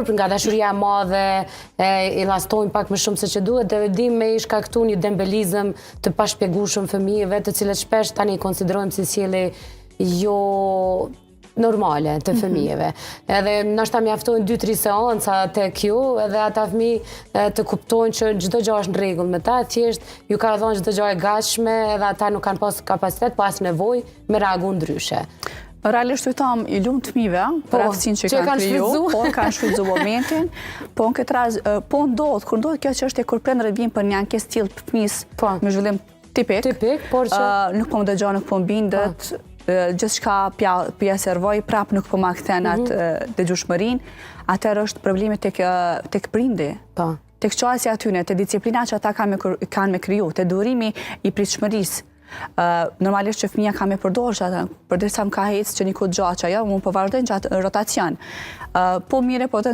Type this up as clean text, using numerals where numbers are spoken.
për nga dashuria e madhe, i lastojnë pak më shumë se që duhet, dhe dim me i shkaktu një dembelizëm të pashpjegueshëm fëmijëve, të cilët shpesh tani i konsiderojmë si sjellje jo normale të fëmijëve. Edhe nashta mjaftojnë 2-3 seanca tek ju, edhe ata fëmijë të kuptojnë që çdo gjë është në rregull me ta, thjesht ju ka dhënë çdo gjë e gatshme, edhe ata nuk kanë pas kapacitet, pas nevojë me reagu ndryshe. Realisht tam i lumt fëmijëve për aftësinë që kanë kriju, kanë shfrytzuar momentin, po në këtë rast po ndodh, kur ndodh kjo çështje kur prindërit vinë për një ankesë tillë për fëmijës me zhvillim tipik, por që nuk po më dëgjon, nuk po më bindet, gjithçka pja servoj, prap nuk po ma kthen atë dëgjueshmërinë, atëherë është problemi tek prindi. Tek çështja atyne, te disiplina që ata kanë me kriju, te durimi i pritshmërisë. Normalisht që fëmija ka me përdorë që ata, përderisa më ka hecë që një kohë gjatë që ajo, më po vazhdojnë gjatë rotacion. Po mire, po